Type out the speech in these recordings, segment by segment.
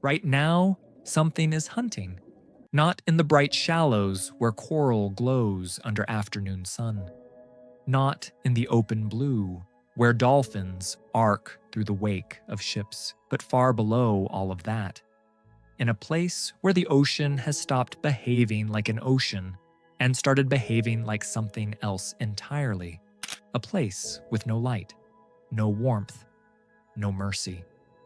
Right now, something is hunting. Not in the bright shallows where coral glows under afternoon sun. Not in the open blue where dolphins arc through the wake of ships, but far below all of that. In a place where the ocean has stopped behaving like an ocean and started behaving like something else entirely. A place with no light, no warmth, no mercy.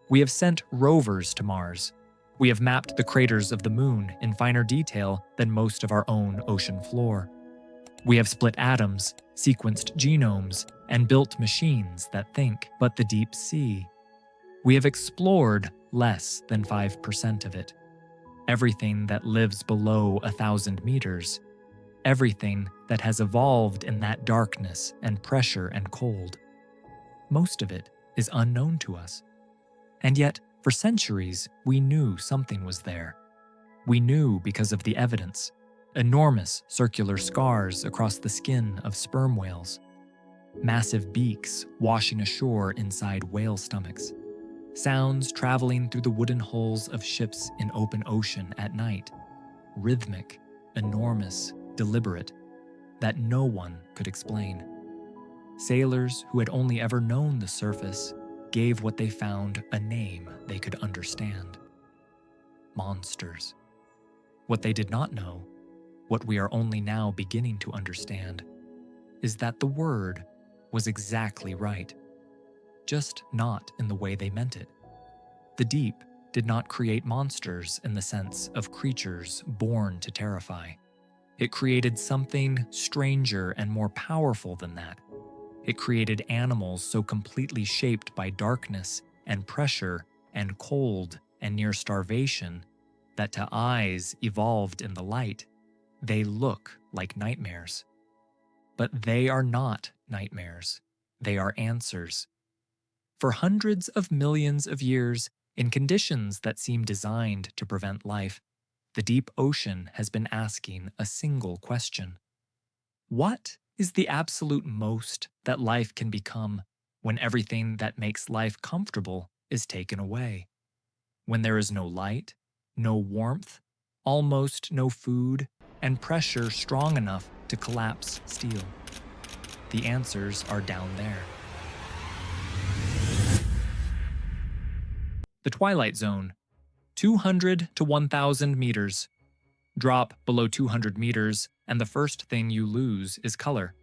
We have sent rovers to Mars. We have mapped the craters of the moon in finer detail than most of our own ocean floor. We have split atoms, sequenced genomes, and built machines that think. But the deep sea, we have explored less than 5% of it. Everything that lives below 1,000 meters. Everything that has evolved in that darkness and pressure and cold. Most of it is unknown to us. And yet, for centuries, we knew something was there. We knew because of the evidence. Enormous circular scars across the skin of sperm whales. Massive beaks washing ashore inside whale stomachs. Sounds traveling through the wooden hulls of ships in open ocean at night. Rhythmic, enormous, deliberate, that no one could explain. Sailors who had only ever known the surface gave what they found a name they could understand. Monsters. What they did not know, what we are only now beginning to understand, is that the word was exactly right, just not in the way they meant it. The deep did not create monsters in the sense of creatures born to terrify. It created something stranger and more powerful than that. It created animals so completely shaped by darkness and pressure and cold and near starvation that to eyes evolved in the light, they look like nightmares. But they are not nightmares. They are answers. For hundreds of millions of years, in conditions that seem designed to prevent life, the deep ocean has been asking a single question. What is the absolute most that life can become when everything that makes life comfortable is taken away? When there is no light, no warmth, almost no food, and pressure strong enough to collapse steel? The answers are down there. The twilight zone, 200 to 1,000 meters. Drop below 200 meters, and the first thing you lose is color.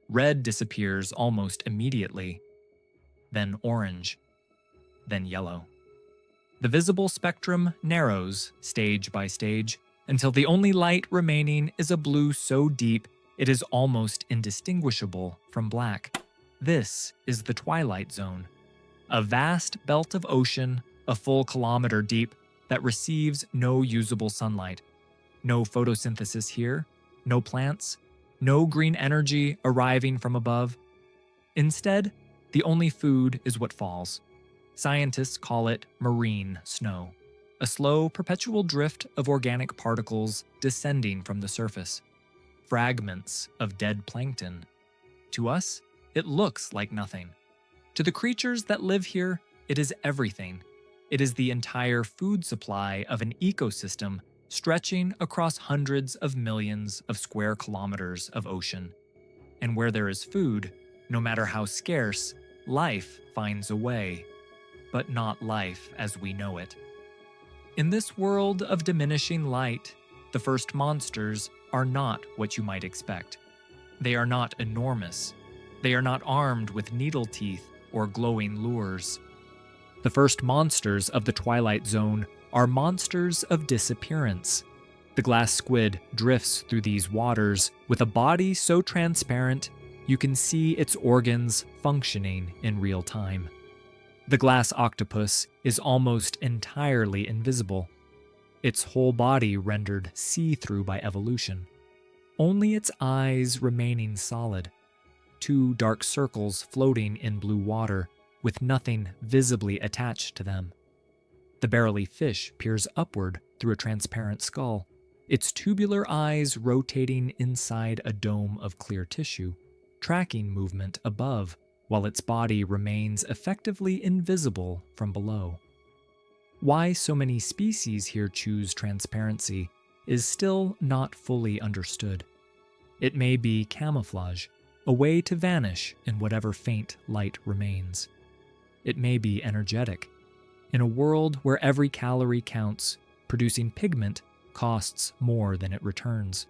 Red disappears almost immediately, then orange, then yellow. The visible spectrum narrows stage by stage until the only light remaining is a blue so deep it is almost indistinguishable from black. This is the twilight zone, a vast belt of ocean a full kilometer deep that receives no usable sunlight. No photosynthesis here, no plants, no green energy arriving from above. Instead, the only food is what falls. Scientists call it marine snow, a slow, perpetual drift of organic particles descending from the surface. Fragments of dead plankton. To us, it looks like nothing. To the creatures that live here, it is everything. It is the entire food supply of an ecosystem stretching across hundreds of millions of square kilometers of ocean. And where there is food, no matter how scarce, life finds a way, but not life as we know it. In this world of diminishing light, the first monsters are not what you might expect. They are not enormous. They are not armed with needle teeth or glowing lures. The first monsters of the Twilight Zone are monsters of disappearance. The glass squid drifts through these waters with a body so transparent you can see its organs functioning in real time. The glass octopus is almost entirely invisible, its whole body rendered see-through by evolution. Only its eyes remaining solid, two dark circles floating in blue water with nothing visibly attached to them. The barrel fish peers upward through a transparent skull, its tubular eyes rotating inside a dome of clear tissue, tracking movement above while its body remains effectively invisible from below. Why so many species here choose transparency is still not fully understood. It may be camouflage, a way to vanish in whatever faint light remains. It may be energetic. In a world where every calorie counts, producing pigment costs more than it returns.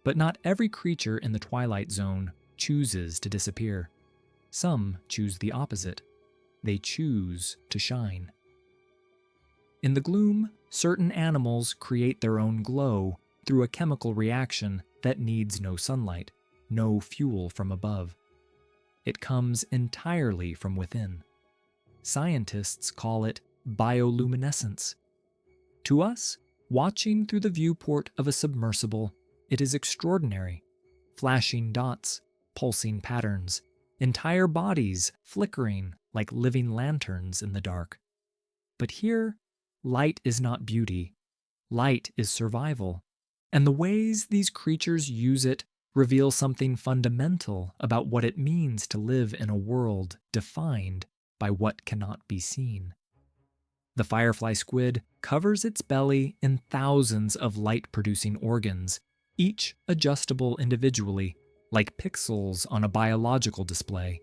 But not every creature in the twilight zone chooses to disappear. Some choose the opposite. They choose to shine. In the gloom, certain animals create their own glow through a chemical reaction that needs no sunlight, no fuel from above. It comes entirely from within. Scientists call it bioluminescence. To us, watching through the viewport of a submersible, it is extraordinary. Flashing dots, pulsing patterns, entire bodies flickering like living lanterns in the dark. But here, light is not beauty. Light is survival. And the ways these creatures use it reveal something fundamental about what it means to live in a world defined by what cannot be seen. The firefly squid covers its belly in thousands of light-producing organs, each adjustable individually, like pixels on a biological display.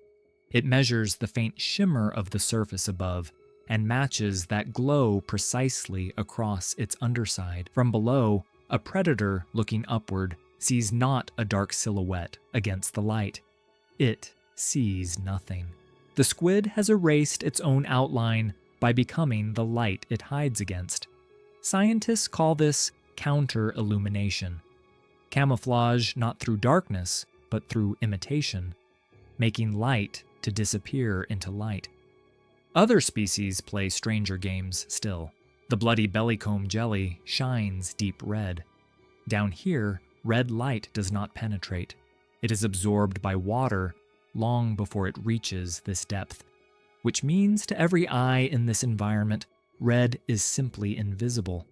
It measures the faint shimmer of the surface above and matches that glow precisely across its underside. From below, a predator looking upward sees not a dark silhouette against the light. It sees nothing. The squid has erased its own outline by becoming the light it hides against. Scientists call this counter-illumination. Camouflage not through darkness, but through imitation, making light to disappear into light. Other species play stranger games still. The bloody bellycomb jelly shines deep red. Down here, red light does not penetrate. It is absorbed by water long before it reaches this depth, which means to every eye in this environment, red is simply invisible.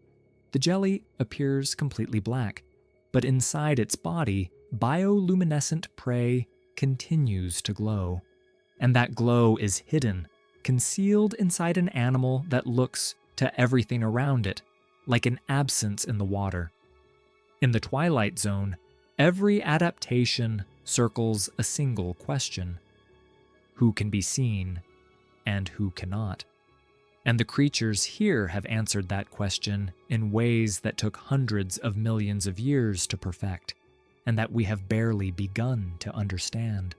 The jelly appears completely black, but inside its body, bioluminescent prey continues to glow. And that glow is hidden, concealed inside an animal that looks to everything around it, like an absence in the water. In the twilight zone, every adaptation circles a single question: who can be seen and who cannot? And the creatures here have answered that question in ways that took hundreds of millions of years to perfect, and that we have barely begun to understand.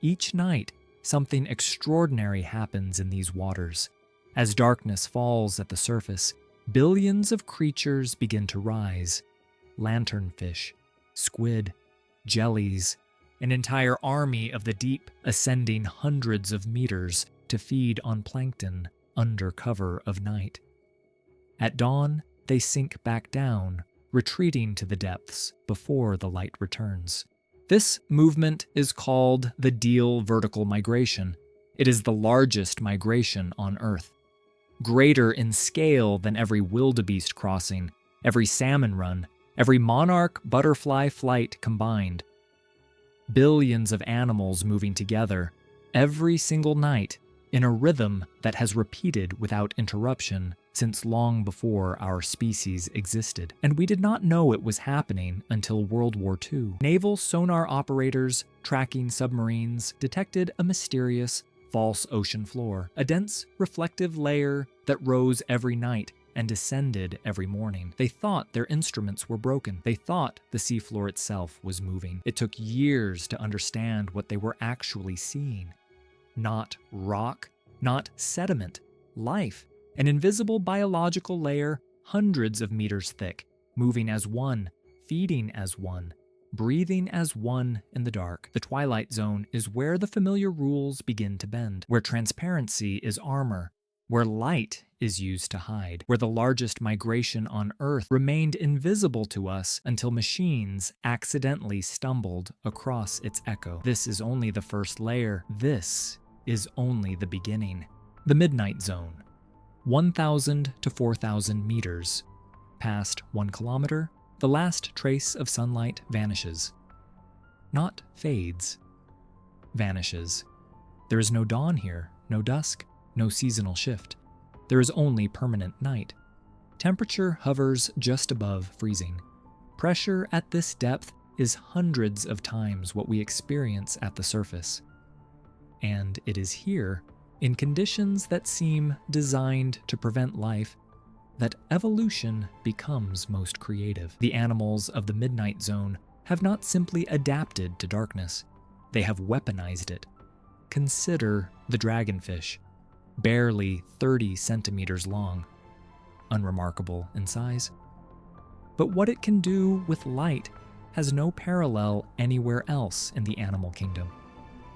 Each night, something extraordinary happens in these waters. As darkness falls at the surface, billions of creatures begin to rise. Lanternfish, squid, jellies, an entire army of the deep ascending hundreds of meters to feed on plankton under cover of night. At dawn, they sink back down, retreating to the depths before the light returns. This movement is called the Deal vertical migration. It is the largest migration on Earth, greater in scale than every wildebeest crossing, every salmon run, every monarch butterfly flight combined. Billions of animals moving together every single night in a rhythm that has repeated without interruption since long before our species existed. And we did not know it was happening until World War II. Naval sonar operators tracking submarines detected a mysterious false ocean floor, a dense reflective layer that rose every night and descended every morning. They thought their instruments were broken. They thought the seafloor itself was moving. It took years to understand what they were actually seeing. Not rock, not sediment, life, an invisible biological layer hundreds of meters thick, moving as one, feeding as one, breathing as one in the dark. The twilight zone is where the familiar rules begin to bend, where transparency is armor, where light is used to hide, where the largest migration on Earth remained invisible to us until machines accidentally stumbled across its echo. This is only the first layer. This is only the beginning. The midnight zone, 1,000 to 4,000 meters. Past 1 kilometer, the last trace of sunlight vanishes. Not fades, vanishes. There is no dawn here, no dusk, no seasonal shift. there is only permanent night. Temperature hovers just above freezing. Pressure at this depth is hundreds of times what we experience at the surface. And it is here, in conditions that seem designed to prevent life, that evolution becomes most creative. The animals of the midnight zone have not simply adapted to darkness, they have weaponized it. Consider the dragonfish, barely 30 centimeters long, unremarkable in size. But what it can do with light has no parallel anywhere else in the animal kingdom.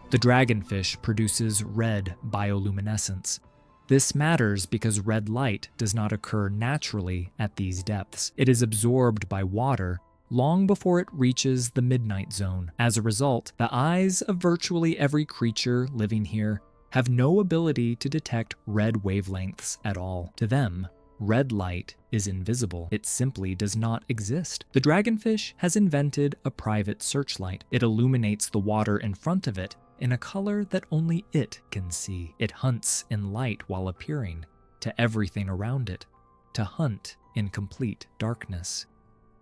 The dragonfish produces red bioluminescence. This matters because red light does not occur naturally at these depths. It is absorbed by water long before it reaches the midnight zone. As a result, the eyes of virtually every creature living here have no ability to detect red wavelengths at all. To them, red light is invisible. It simply does not exist. The dragonfish has invented a private searchlight. It illuminates the water in front of it in a color that only it can see. It hunts in light while appearing to everything around it, to hunt in complete darkness.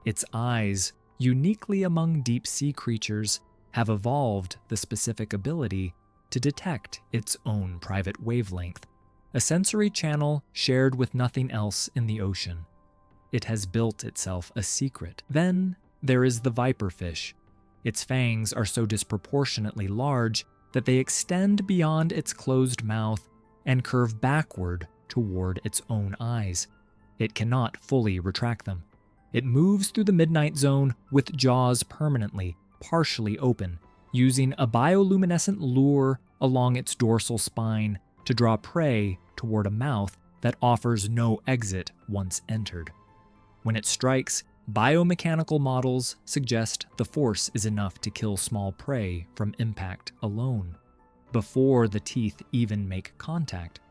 Its eyes, uniquely among deep-sea creatures, have evolved the specific ability to detect its own private wavelength, a sensory channel shared with nothing else in the ocean. It has built itself a secret. Then there is the viperfish. Its fangs are so disproportionately large that they extend beyond its closed mouth and curve backward toward its own eyes. It cannot fully retract them. It moves through the midnight zone with jaws permanently, partially open, using a bioluminescent lure along its dorsal spine to draw prey toward a mouth that offers no exit once entered. When it strikes, biomechanical models suggest the force is enough to kill small prey from impact alone, before the teeth even make contact.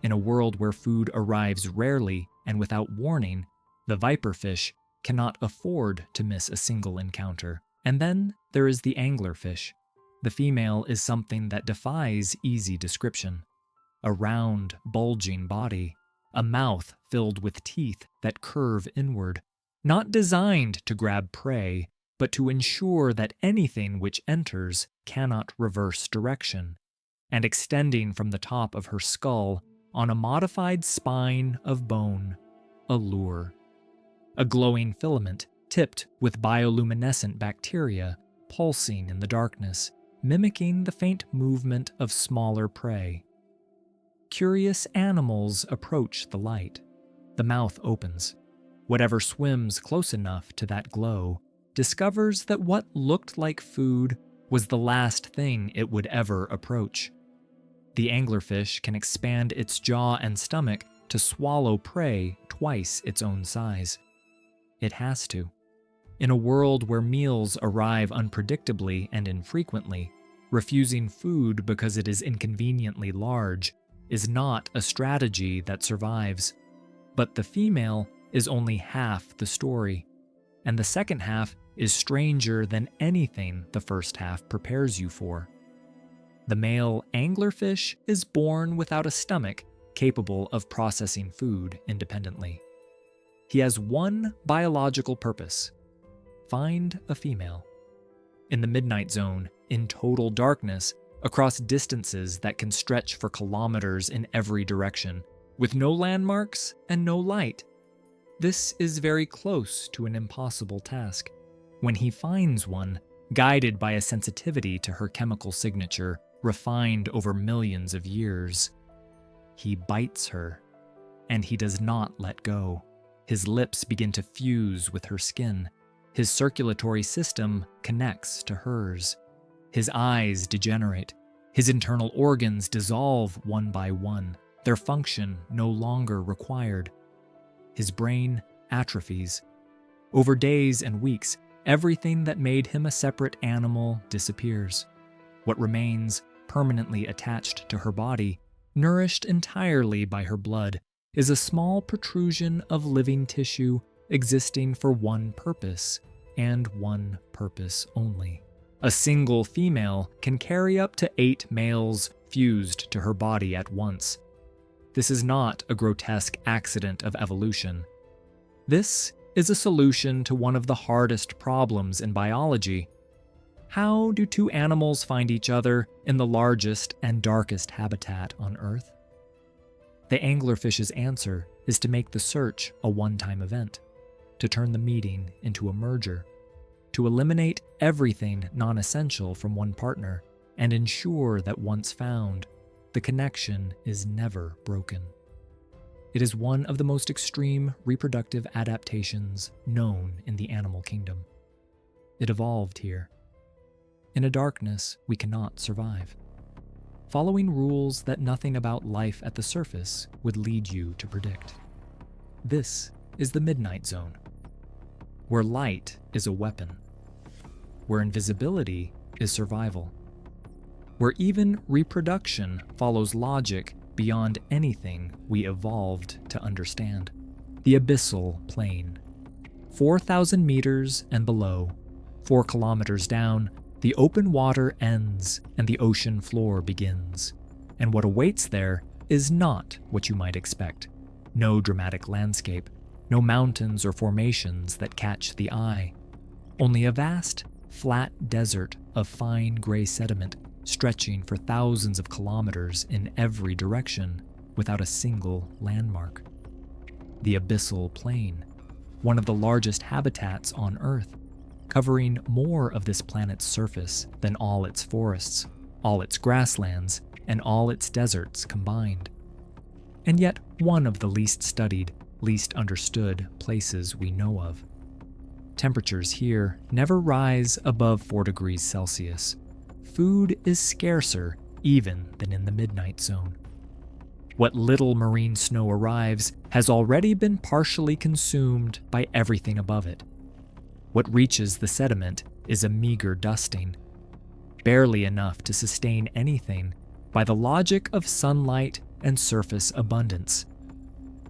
In a world where food arrives rarely and without warning, the viperfish cannot afford to miss a single encounter. And then there is the anglerfish. The female is something that defies easy description. A round, bulging body, a mouth filled with teeth that curve inward, not designed to grab prey, but to ensure that anything which enters cannot reverse direction, and extending from the top of her skull on a modified spine of bone, a lure. A glowing filament tipped with bioluminescent bacteria pulsing in the darkness, mimicking the faint movement of smaller prey. Curious animals approach the light. The mouth opens. Whatever swims close enough to that glow discovers that what looked like food was the last thing it would ever approach. The anglerfish can expand its jaw and stomach to swallow prey twice its own size. It has to. In a world where meals arrive unpredictably and infrequently, refusing food because it is inconveniently large is not a strategy that survives. But the female is only half the story, and the second half is stranger than anything the first half prepares you for. The male anglerfish is born without a stomach capable of processing food independently. He has one biological purpose: find a female. In the midnight zone, in total darkness, across distances that can stretch for kilometers in every direction, with no landmarks and no light, this is very close to an impossible task. When he finds one, guided by a sensitivity to her chemical signature, refined over millions of years, he bites her, and he does not let go. His lips begin to fuse with her skin. His circulatory system connects to hers. His eyes degenerate. His internal organs dissolve one by one, their function no longer required. His brain atrophies. Over days and weeks, everything that made him a separate animal disappears. What remains, permanently attached to her body, nourished entirely by her blood, is a small protrusion of living tissue existing for one purpose, and one purpose only. A single female can carry up to 8 males fused to her body at once. This is not a grotesque accident of evolution. This is a solution to one of the hardest problems in biology. How do two animals find each other in the largest and darkest habitat on Earth? The anglerfish's answer is to make the search a one-time event, to turn the meeting into a merger, to eliminate everything non-essential from one partner and ensure that once found, the connection is never broken. It is one of the most extreme reproductive adaptations known in the animal kingdom. It evolved here. In a darkness we cannot survive, following rules that nothing about life at the surface would lead you to predict. This is the midnight zone, where light is a weapon, where invisibility is survival, where even reproduction follows logic beyond anything we evolved to understand. The abyssal plain. 4,000 meters and below, 4 kilometers down, the open water ends and the ocean floor begins. And what awaits there is not what you might expect. No dramatic landscape, no mountains or formations that catch the eye. Only a vast, flat desert of fine gray sediment stretching for thousands of kilometers in every direction without a single landmark. The abyssal plain, one of the largest habitats on Earth, covering more of this planet's surface than all its forests, all its grasslands, and all its deserts combined. And yet one of the least studied, least understood places we know of. Temperatures here never rise above 4 degrees Celsius. Food is scarcer even than in the midnight zone. What little marine snow arrives has already been partially consumed by everything above it. What reaches the sediment is a meager dusting, barely enough to sustain anything by the logic of sunlight and surface abundance.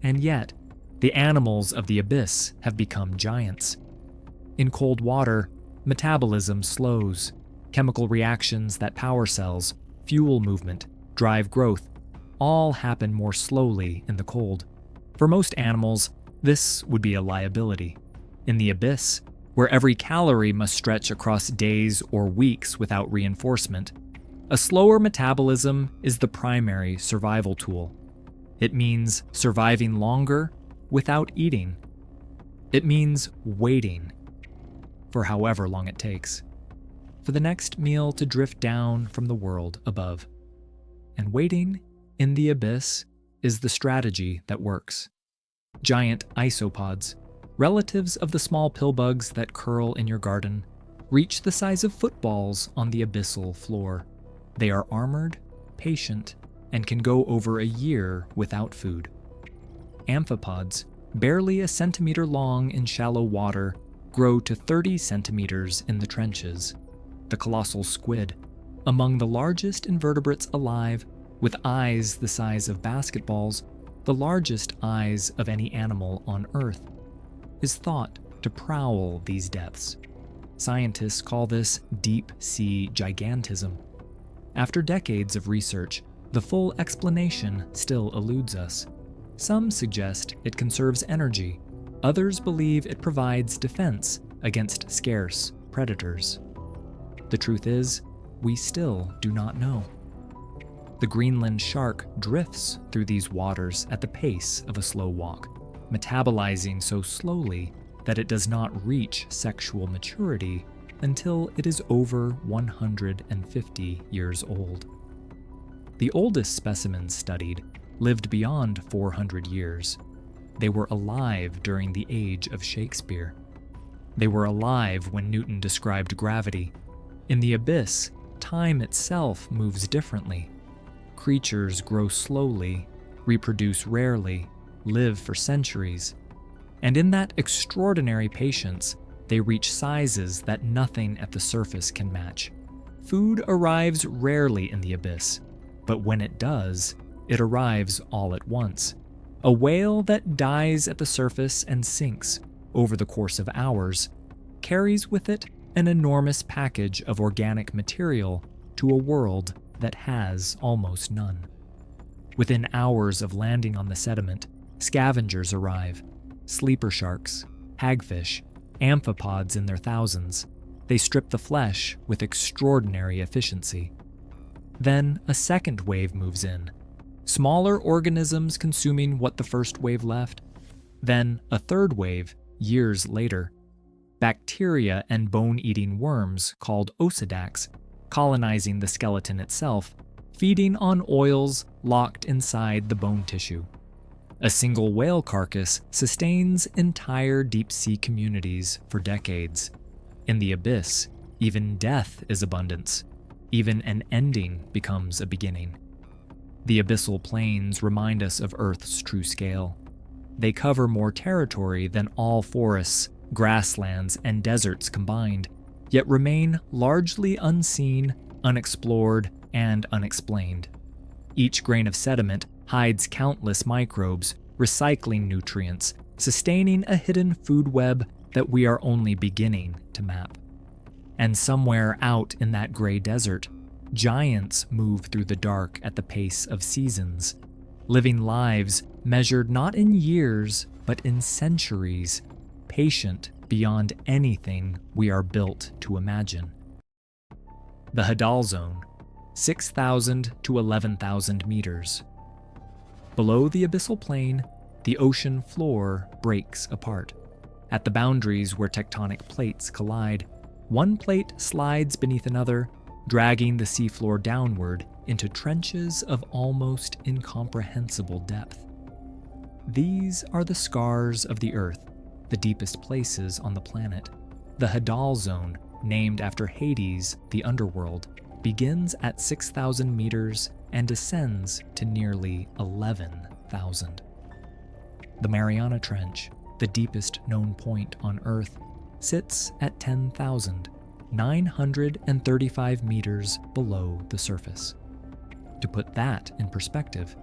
And yet, the animals of the abyss have become giants. In cold water, metabolism slows. Chemical reactions that power cells, fuel movement, drive growth, all happen more slowly in the cold. For most animals, this would be a liability. In the abyss, where every calorie must stretch across days or weeks without reinforcement, a slower metabolism is the primary survival tool. It means surviving longer without eating. It means waiting for however long it takes, for the next meal to drift down from the world above. And waiting in the abyss is the strategy that works. Giant isopods, relatives of the small pillbugs that curl in your garden, reach the size of footballs on the abyssal floor. They are armored, patient, and can go over a year without food. Amphipods, barely a centimeter long in shallow water, grow to 30 centimeters in the trenches. The colossal squid, among the largest invertebrates alive, with eyes the size of basketballs, the largest eyes of any animal on Earth, is thought to prowl these depths. Scientists call this deep-sea gigantism. After decades of research, the full explanation still eludes us. Some suggest it conserves energy. Others believe it provides defense against scarce predators. The truth is, we still do not know. The Greenland shark drifts through these waters at the pace of a slow walk, metabolizing so slowly that it does not reach sexual maturity until it is over 150 years old. The oldest specimens studied lived beyond 400 years. They were alive during the age of Shakespeare. They were alive when Newton described gravity. In the abyss, time itself moves differently. Creatures grow slowly, reproduce rarely, live for centuries. And in that extraordinary patience, they reach sizes that nothing at the surface can match. Food arrives rarely in the abyss, but when it does, it arrives all at once. A whale that dies at the surface and sinks over the course of hours carries with it an enormous package of organic material to a world that has almost none. Within hours of landing on the sediment, scavengers arrive. Sleeper sharks, hagfish, amphipods in their thousands. They strip the flesh with extraordinary efficiency. Then a second wave moves in, smaller organisms consuming what the first wave left. Then a third wave, years later. Bacteria and bone-eating worms called osedacs, colonizing the skeleton itself, feeding on oils locked inside the bone tissue. A single whale carcass sustains entire deep-sea communities for decades. In the abyss, even death is abundance. Even an ending becomes a beginning. The abyssal plains remind us of Earth's true scale. They cover more territory than all forests, grasslands, and deserts combined, yet remain largely unseen, unexplored, and unexplained. Each grain of sediment hides countless microbes, recycling nutrients, sustaining a hidden food web that we are only beginning to map. And somewhere out in that gray desert, giants move through the dark at the pace of seasons, living lives measured not in years, but in centuries, patient beyond anything we are built to imagine. The hadal zone, 6,000 to 11,000 meters. Below the abyssal plain, the ocean floor breaks apart. At the boundaries where tectonic plates collide, one plate slides beneath another, dragging the seafloor downward into trenches of almost incomprehensible depth. These are the scars of the Earth, the deepest places on the planet. The hadal zone, named after Hades, the underworld, begins at 6,000 meters and descends to nearly 11,000. The Mariana Trench, the deepest known point on Earth, sits at 10,935 meters below the surface. To put that in perspective,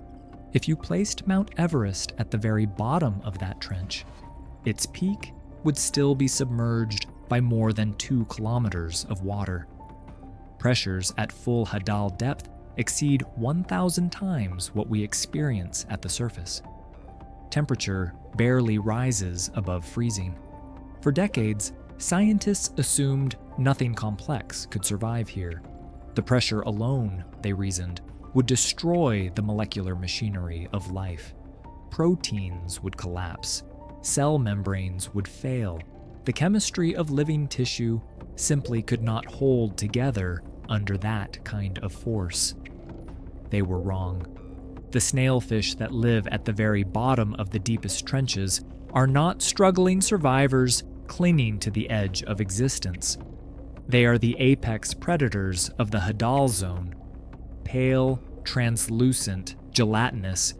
if you placed Mount Everest at the very bottom of that trench, its peak would still be submerged by more than 2 kilometers of water. Pressures at full hadal depth exceed 1,000 times what we experience at the surface. Temperature barely rises above freezing. For decades, scientists assumed nothing complex could survive here. The pressure alone, they reasoned, would destroy the molecular machinery of life. Proteins would collapse. Cell membranes would fail. The chemistry of living tissue simply could not hold together under that kind of force. They were wrong. The snailfish that live at the very bottom of the deepest trenches are not struggling survivors clinging to the edge of existence. They are the apex predators of the hadal zone. Pale, translucent, gelatinous,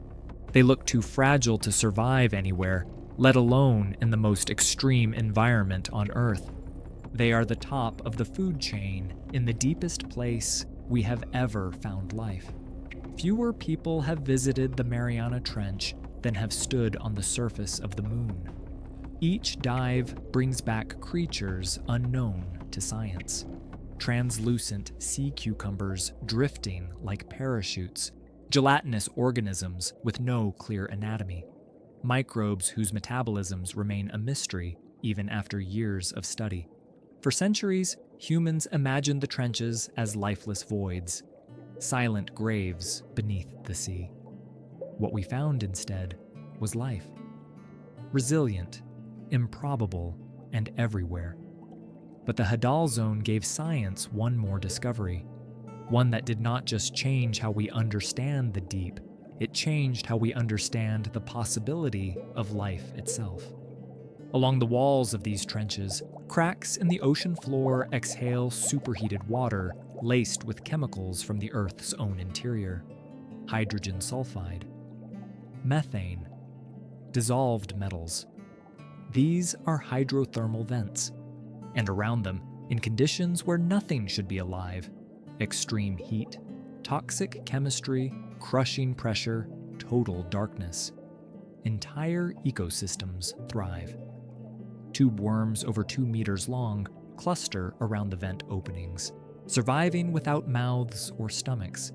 they look too fragile to survive anywhere, let alone in the most extreme environment on Earth. They are the top of the food chain in the deepest place we have ever found life. Fewer people have visited the Mariana Trench than have stood on the surface of the moon. Each dive brings back creatures unknown to science. Translucent sea cucumbers drifting like parachutes, gelatinous organisms with no clear anatomy, microbes whose metabolisms remain a mystery even after years of study. For centuries, humans imagined the trenches as lifeless voids, silent graves beneath the sea. What we found instead was life. Resilient, improbable, and everywhere. But the hadal zone gave science one more discovery, one that did not just change how we understand the deep, it changed how we understand the possibility of life itself. Along the walls of these trenches, cracks in the ocean floor exhale superheated water laced with chemicals from the Earth's own interior. Hydrogen sulfide, methane, dissolved metals. These are hydrothermal vents, and around them, in conditions where nothing should be alive, extreme heat, toxic chemistry, crushing pressure, total darkness. Entire ecosystems thrive. Tube worms over 2 meters long cluster around the vent openings, surviving without mouths or stomachs.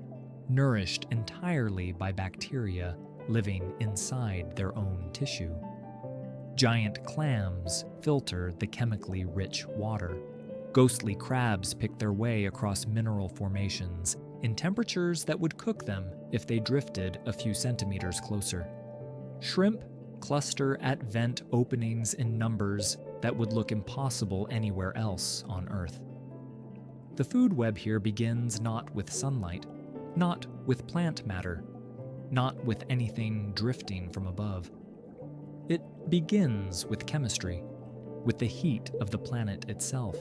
nourished entirely by bacteria living inside their own tissue. Giant clams filter the chemically rich water. Ghostly crabs pick their way across mineral formations in temperatures that would cook them if they drifted a few centimeters closer. Shrimp cluster at vent openings in numbers that would look impossible anywhere else on Earth. The food web here begins not with sunlight, not with plant matter, not with anything drifting from above. It begins with chemistry, with the heat of the planet itself,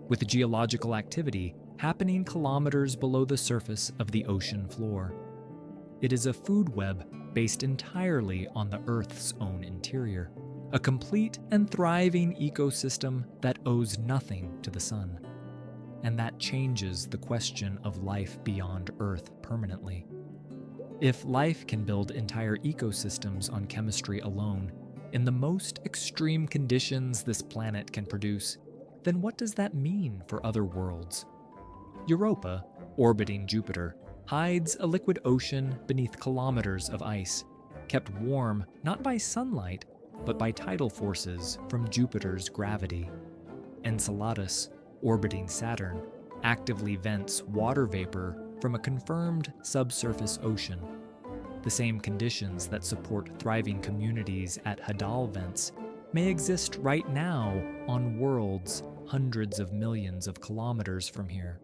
with geological activity happening kilometers below the surface of the ocean floor. It is a food web based entirely on the Earth's own interior, a complete and thriving ecosystem that owes nothing to the sun. And that changes the question of life beyond Earth permanently. If life can build entire ecosystems on chemistry alone, in the most extreme conditions this planet can produce, then what does that mean for other worlds? Europa, orbiting Jupiter, hides a liquid ocean beneath kilometers of ice, kept warm not by sunlight, but by tidal forces from Jupiter's gravity. Enceladus, orbiting Saturn, actively vents water vapor from a confirmed subsurface ocean. The same conditions that support thriving communities at hadal vents may exist right now on worlds hundreds of millions of kilometers from here.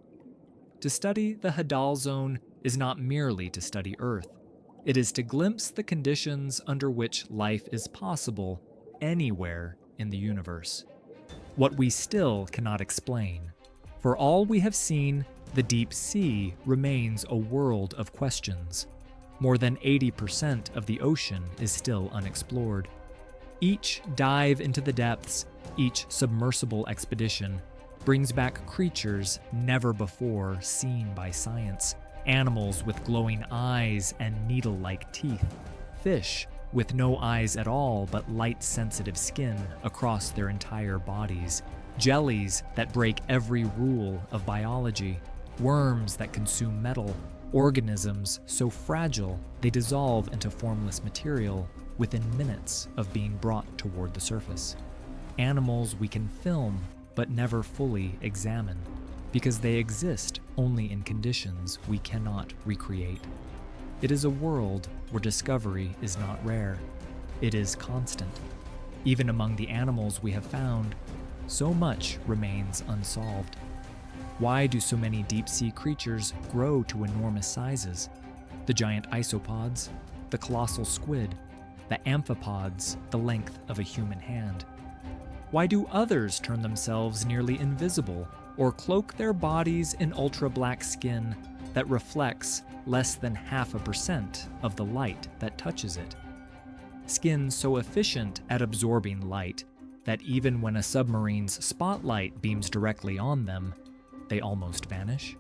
To study the hadal zone is not merely to study Earth. It is to glimpse the conditions under which life is possible anywhere in the universe. What we still cannot explain. For all we have seen, the deep sea remains a world of questions. More than 80% of the ocean is still unexplored. Each dive into the depths, each submersible expedition, brings back creatures never before seen by science. Animals with glowing eyes and needle-like teeth. Fish with no eyes at all but light-sensitive skin across their entire bodies. Jellies that break every rule of biology. Worms that consume metal. Organisms so fragile they dissolve into formless material within minutes of being brought toward the surface. Animals we can film but never fully examine, because they exist only in conditions we cannot recreate. It is a world where discovery is not rare. It is constant. Even among the animals we have found, so much remains unsolved. Why do so many deep-sea creatures grow to enormous sizes? The giant isopods, the colossal squid, the amphipods the length of a human hand. Why do others turn themselves nearly invisible or cloak their bodies in ultra-black skin that reflects less than 0.5% of the light that touches it? Skin so efficient at absorbing light that even when a submarine's spotlight beams directly on them, they almost vanish?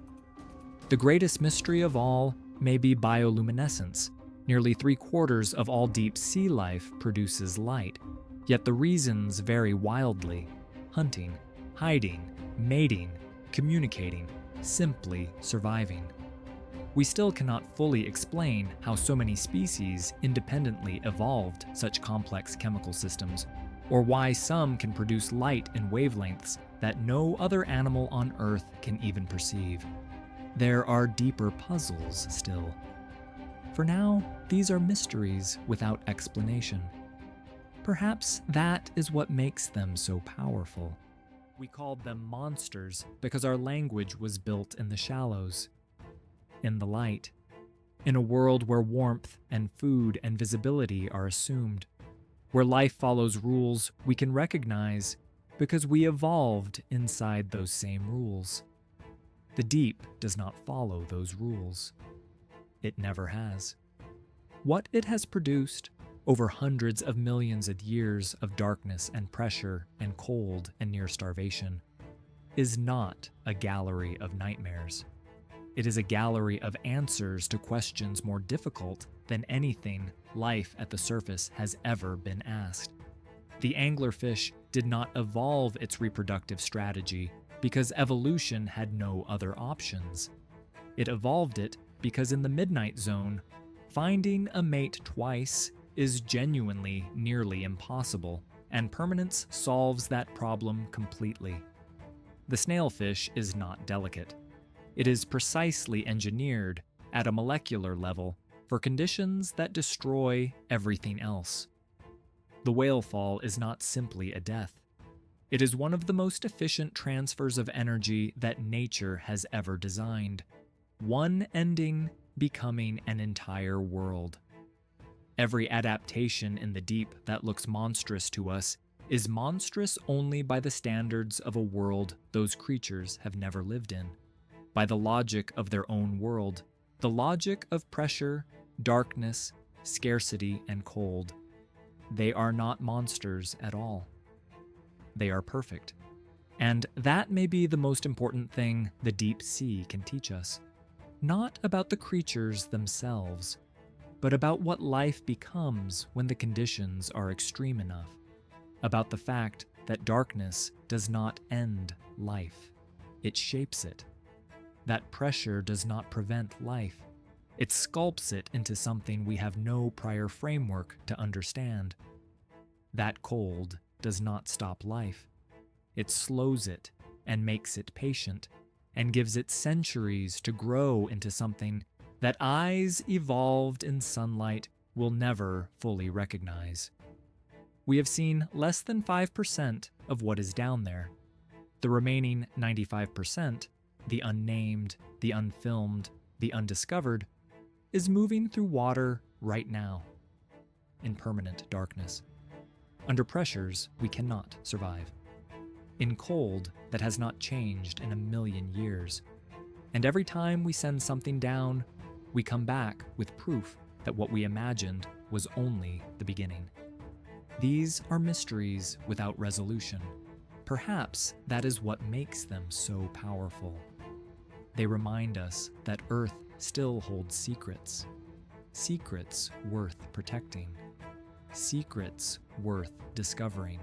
The greatest mystery of all may be bioluminescence. Nearly 3/4 of all deep sea life produces light, yet the reasons vary wildly. Hunting, hiding, mating, communicating, simply surviving. We still cannot fully explain how so many species independently evolved such complex chemical systems, or why some can produce light in wavelengths that no other animal on Earth can even perceive. There are deeper puzzles still. For now, these are mysteries without explanation. Perhaps that is what makes them so powerful. We called them monsters because our language was built in the shallows, in the light, in a world where warmth and food and visibility are assumed, where life follows rules we can recognize because we evolved inside those same rules. The deep does not follow those rules. It never has. What it has produced over hundreds of millions of years of darkness and pressure and cold and near starvation is not a gallery of nightmares. It is a gallery of answers to questions more difficult than anything life at the surface has ever been asked. The anglerfish did not evolve its reproductive strategy because evolution had no other options. It evolved it because in the midnight zone, finding a mate twice is genuinely nearly impossible, and permanence solves that problem completely. The snailfish is not delicate. It is precisely engineered at a molecular level for conditions that destroy everything else. The whale fall is not simply a death. It is one of the most efficient transfers of energy that nature has ever designed, one ending becoming an entire world. Every adaptation in the deep that looks monstrous to us is monstrous only by the standards of a world those creatures have never lived in, by the logic of their own world, the logic of pressure, darkness, scarcity, and cold. They are not monsters at all. They are perfect. And that may be the most important thing the deep sea can teach us. Not about the creatures themselves, but about what life becomes when the conditions are extreme enough. About the fact that darkness does not end life. It shapes it. That pressure does not prevent life. It sculpts it into something we have no prior framework to understand. That cold does not stop life. It slows it and makes it patient, and gives it centuries to grow into something that eyes evolved in sunlight will never fully recognize. We have seen less than 5% of what is down there. The remaining 95%, the unnamed, the unfilmed, the undiscovered, is moving through water right now, in permanent darkness. Under pressures we cannot survive. In cold that has not changed in a million years. And every time we send something down, we come back with proof that what we imagined was only the beginning. These are mysteries without resolution. Perhaps that is what makes them so powerful. They remind us that Earth still holds secrets. Secrets worth protecting. Secrets worth discovering.